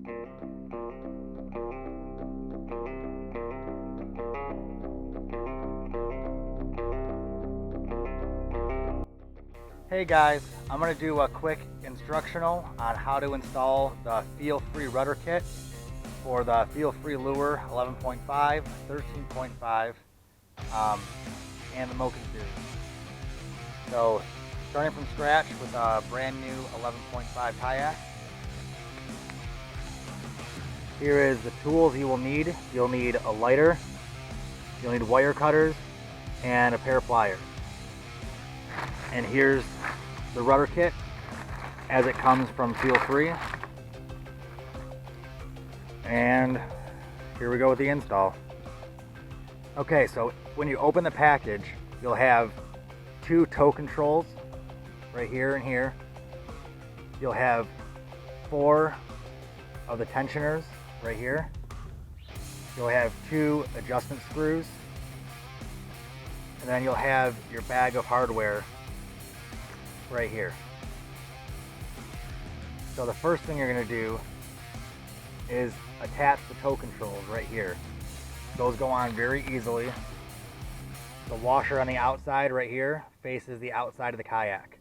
Hey guys, I'm going to do a quick instructional on how to install the Feelfree Rudder kit for the Feelfree Lure 11.5, 13.5, and the Mocha series. So, starting from scratch with a brand new 11.5 kayak. Here is the tools you will need. You'll need a lighter, you'll need wire cutters, and a pair of pliers. And here's the rudder kit as it comes from Feelfree. And here we go with the install. Okay, so when you open the package, you'll have two tow controls right here and here. You'll have 4 of the tensioners right here. You'll have 2 adjustment screws. And then you'll have your bag of hardware right here. So the first thing you're going to do is attach the tow controls right here. Those go on very easily. The washer on the outside right here faces the outside of the kayak.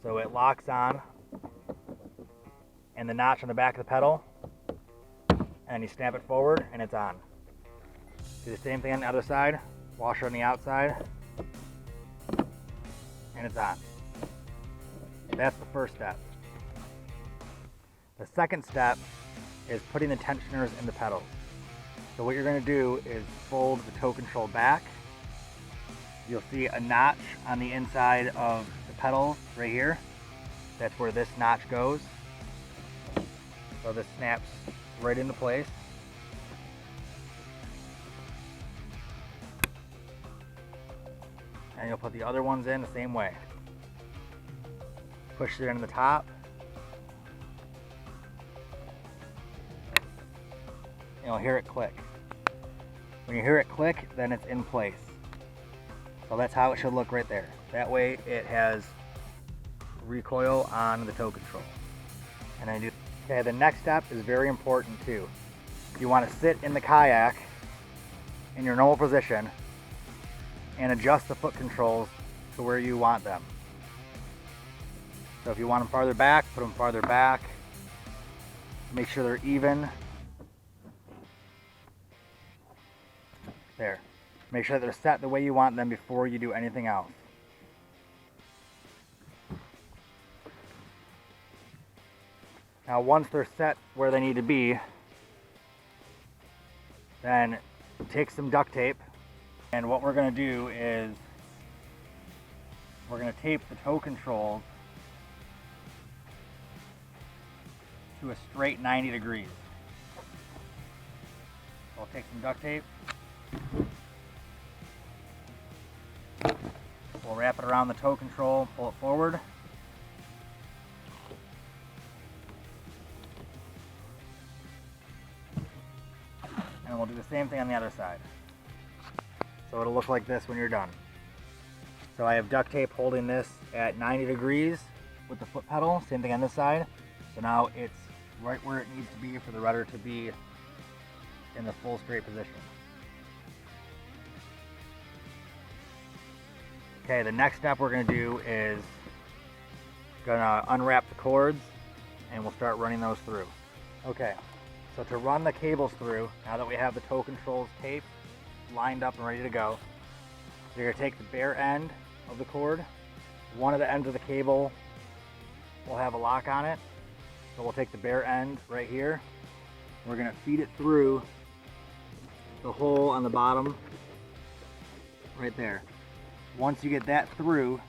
So it locks on, and the notch on the back of the pedal, and you snap it forward and it's on. Do the same thing on the other side, washer on the outside, and it's on. That's the first step. The second step is putting the tensioners in the pedals. So what you're going to do is fold the tow control back. You'll see a notch on the inside of the pedal right here. That's where this notch goes. So this snaps right into place. And you'll put the other ones in the same way. Push it into the top. And you'll hear it click. When you hear it click, then it's in place. So that's how it should look right there. That way it has recoil on the tow control. And I do. Okay, the next step is very important too. You want to sit in the kayak in your normal position and adjust the foot controls to where you want them. So if you want them farther back, put them farther back. Make sure they're even. There. Make sure that they're set the way you want them before you do anything else. Now once they're set where they need to be, then take some duct tape, and what we're going to do is we're going to tape the tow controls to a straight 90 degrees. So I'll take some duct tape. We'll wrap it around the tow control, pull it forward. And we'll do the same thing on the other side. So it'll look like this when you're done. So I have duct tape holding this at 90 degrees with the foot pedal, same thing on this side. So now it's right where it needs to be for the rudder to be in the full straight position. Okay, the next step we're going to do is unwrap the cords, and we'll start running those through. Okay, so to run the cables through, now that we have the tow controls taped, lined up and ready to go, you're going to take the bare end of the cord. One of the ends of the cable will have a lock on it. So we'll take the bare end right here. We're going to feed it through the hole on the bottom right there. Once you get that through,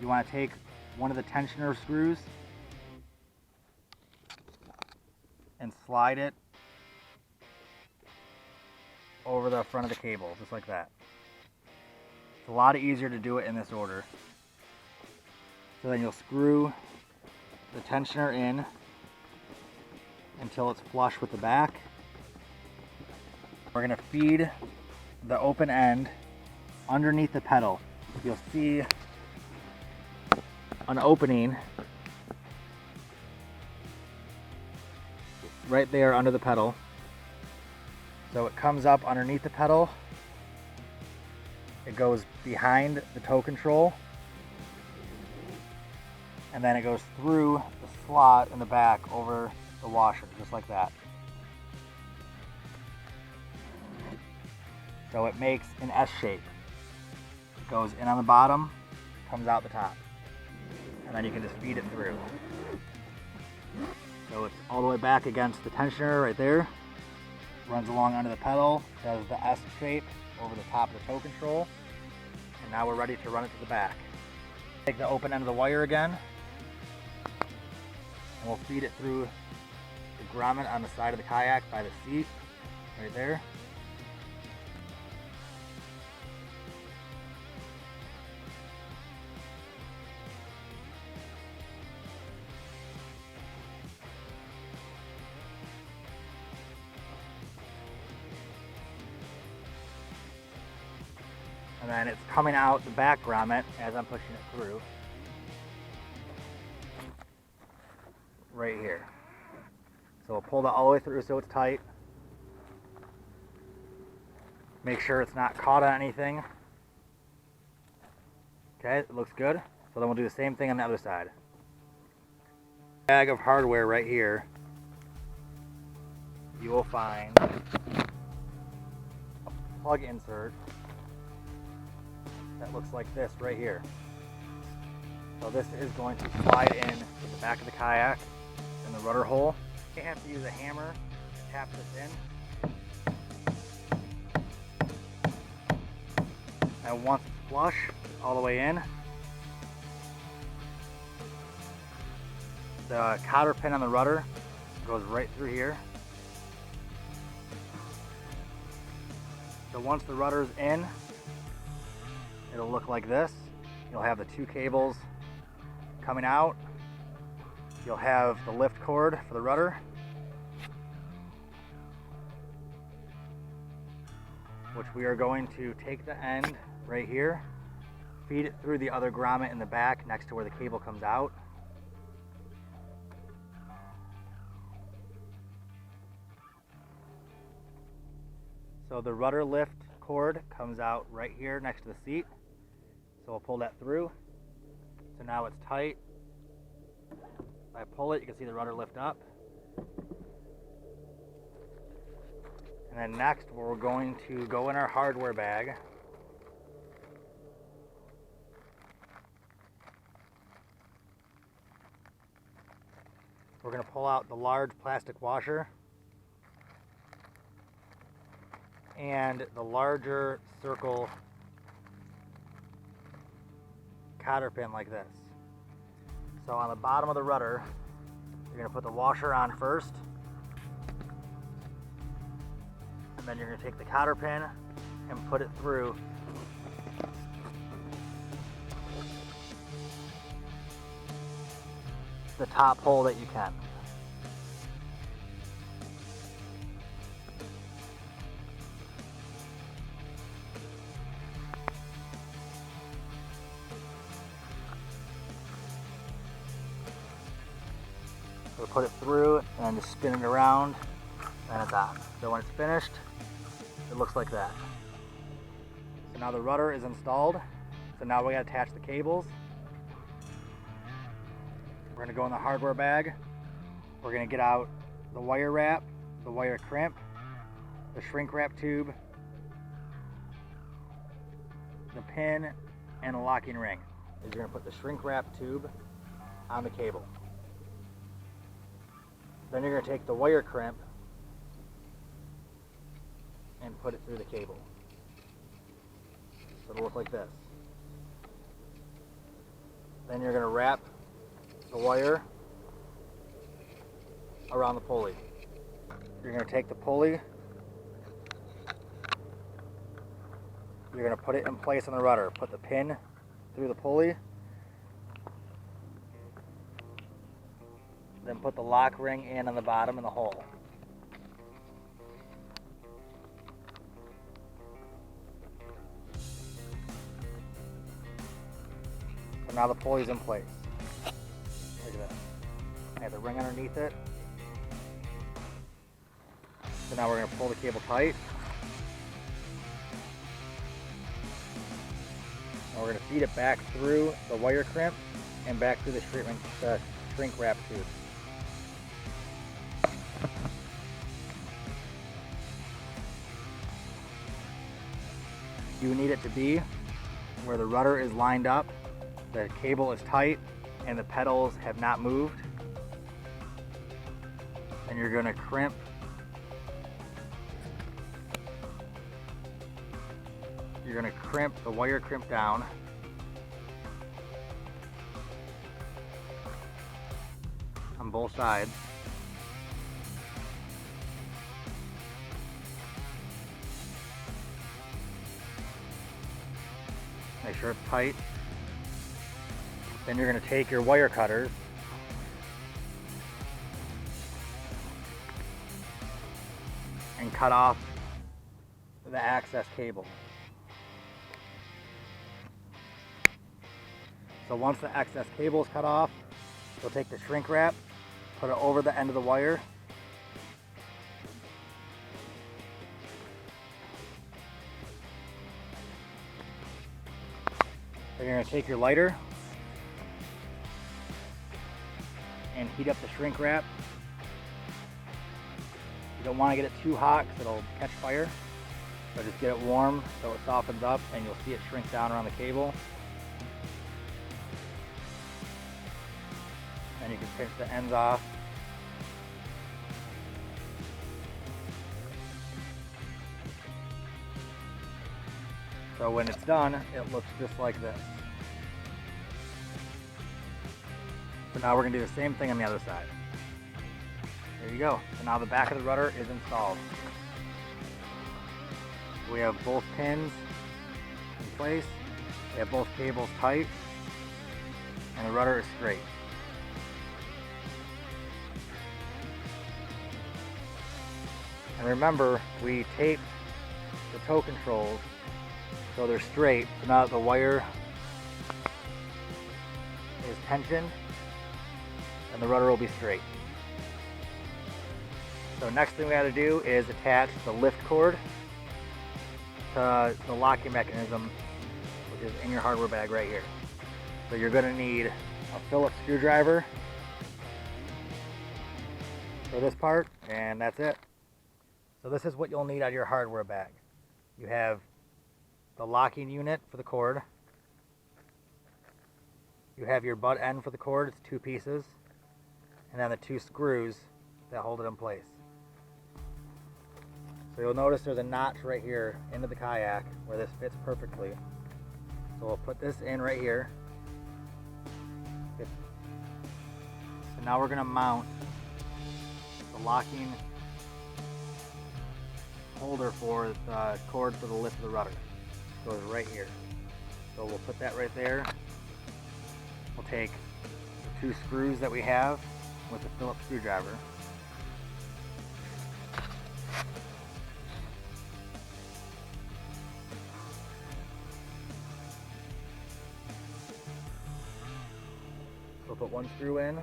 you want to take one of the tensioner screws and slide it over the front of the cable, just like that. It's a lot easier to do it in this order. So then you'll screw the tensioner in until it's flush with the back. We're going to feed the open end underneath the pedal. You'll see an opening right there under the pedal. So it comes up underneath the pedal. It goes behind the tow control. And then it goes through the slot in the back over the washer, just like that. So it makes an S shape. It goes in on the bottom, comes out the top. And then you can just feed it through. So it's all the way back against the tensioner right there. Runs along under the pedal, does the S shape over the top of the tow control. And now we're ready to run it to the back. Take the open end of the wire again. And we'll feed it through the grommet on the side of the kayak by the seat, right there. And then it's coming out the back grommet as I'm pushing it through. Right here. So we'll pull that all the way through so it's tight. Make sure it's not caught on anything. Okay, it looks good. So then we'll do the same thing on the other side. Bag of hardware right here. You will find a plug insert that looks like this right here. So this is going to slide in to the back of the kayak in the rudder hole. You have to use a hammer to tap this in. And once it's flush, all the way in, the cotter pin on the rudder goes right through here. So once the rudder's in, it'll look like this. You'll have the two cables coming out. You'll have the lift cord for the rudder, which we are going to take the end right here, feed it through the other grommet in the back next to where the cable comes out. So the rudder lift cord comes out right here next to the seat. So we'll pull that through. So now it's tight. If I pull it, you can see the rudder lift up. And then next, we're going to go in our hardware bag. We're going to pull out the large plastic washer and the larger circle cotter pin like this. So on the bottom of the rudder, you're going to put the washer on first, and then you're going to take the cotter pin and put it through the top hole that you can. So put it through and just spin it around and it's on. So when it's finished, it looks like that. So now the rudder is installed. So now we gotta attach the cables. We're gonna go in the hardware bag. We're gonna get out the wire wrap, the wire crimp, the shrink wrap tube, the pin, and the locking ring. You're gonna put the shrink wrap tube on the cable. Then you're going to take the wire crimp and put it through the cable. So it'll look like this. Then you're going to wrap the wire around the pulley. You're going to take the pulley, you're going to put it in place on the rudder. Put the pin through the pulley, then put the lock ring in on the bottom in the hole. So now the pulley's in place. Look at that. I have the ring underneath it. So now we're going to pull the cable tight. And we're going to feed it back through the wire crimp and back through the shrink wrap tube. You need it to be where the rudder is lined up, the cable is tight, and the pedals have not moved. And you're going to crimp the wire crimp down. On both sides. Make sure it's tight. Then you're going to take your wire cutters and cut off the access cable. So once the excess cable is cut off, you'll take the shrink wrap, put it over the end of the wire, then you're going to take your lighter and heat up the shrink wrap. You don't want to get it too hot because it'll catch fire, but just get it warm so it softens up and you'll see it shrink down around the cable. And you can pinch the ends off. So when it's done, it looks just like this. So now we're going to do the same thing on the other side. There you go. So now the back of the rudder is installed. We have both pins in place. We have both cables tight. And the rudder is straight. And remember, we taped the toe controls so they're straight. So now that the wire is tensioned, and the rudder will be straight. So next thing we got to do is attach the lift cord to the locking mechanism, which is in your hardware bag right here. So you're going to need a Phillips screwdriver for this part, and that's it. So this is what you'll need out of your hardware bag. You have the locking unit for the cord. You have your butt end for the cord, it's 2 pieces. And then the 2 screws that hold it in place. So you'll notice there's a notch right here into the kayak where this fits perfectly. So we'll put this in right here. So now we're going to mount the locking holder for the cord for the lift of the rudder. It goes right here. So we'll put that right there. We'll take the 2 screws that we have with the Phillips screwdriver. We'll put 1 screw in.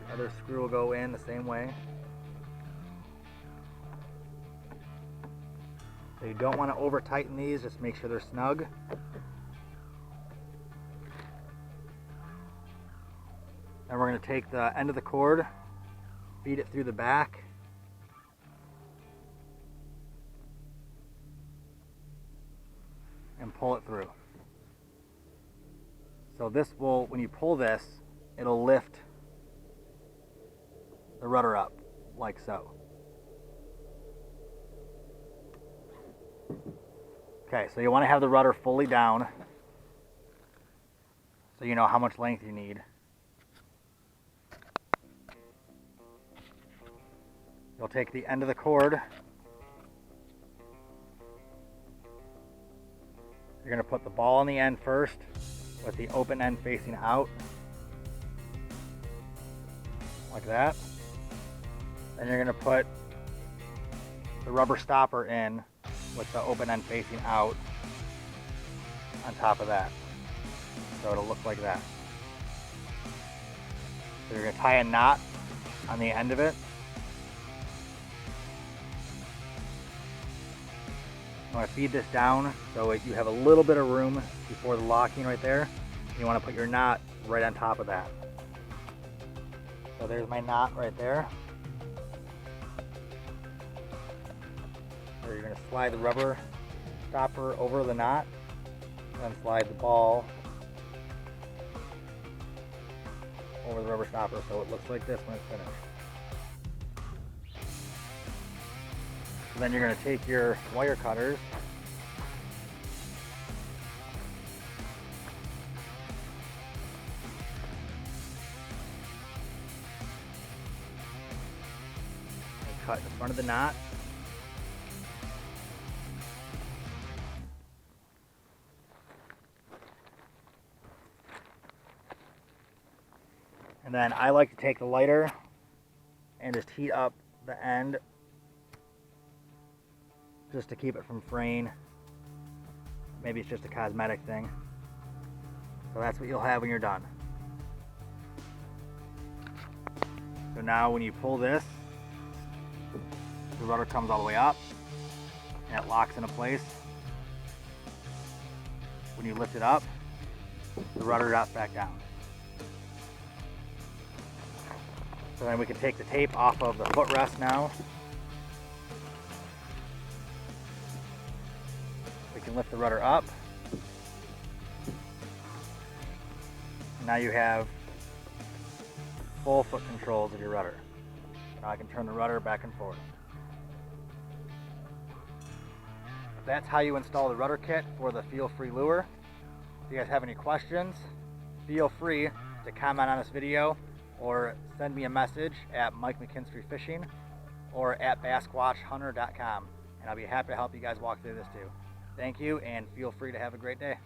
The other screw will go in the same way. So you don't want to over tighten these, just make sure they're snug. Then we're going to take the end of the cord, feed it through the back, and pull it through. So this will, when you pull this, it'll lift the rudder up, like so. Okay, so you want to have the rudder fully down, so you know how much length you need. You'll take the end of the cord. You're going to put the ball on the end first, with the open end facing out, like that. Then you're going to put the rubber stopper in with the open end facing out on top of that. So it'll look like that. So you're going to tie a knot on the end of it. You want to feed this down so you have a little bit of room before the locking right there. You want to put your knot right on top of that. So there's my knot right there. So you're going to slide the rubber stopper over the knot, and then slide the ball over the rubber stopper so it looks like this when it's finished. So then you're going to take your wire cutters and cut the front of the knot. And then I like to take the lighter and just heat up the end just to keep it from fraying. Maybe it's just a cosmetic thing. So that's what you'll have when you're done. So now when you pull this, the rudder comes all the way up and it locks into place. When you lift it up, the rudder drops back down. So then we can take the tape off of the footrest now. We can lift the rudder up. Now you have full foot controls of your rudder. Now I can turn the rudder back and forth. That's how you install the rudder kit for the Feelfree lure. If you guys have any questions, feel free to comment on this video or send me a message at Mike McKinstry Fishing or at bassquatchhunter.com, and I'll be happy to help you guys walk through this too. Thank you, and feel free to have a great day.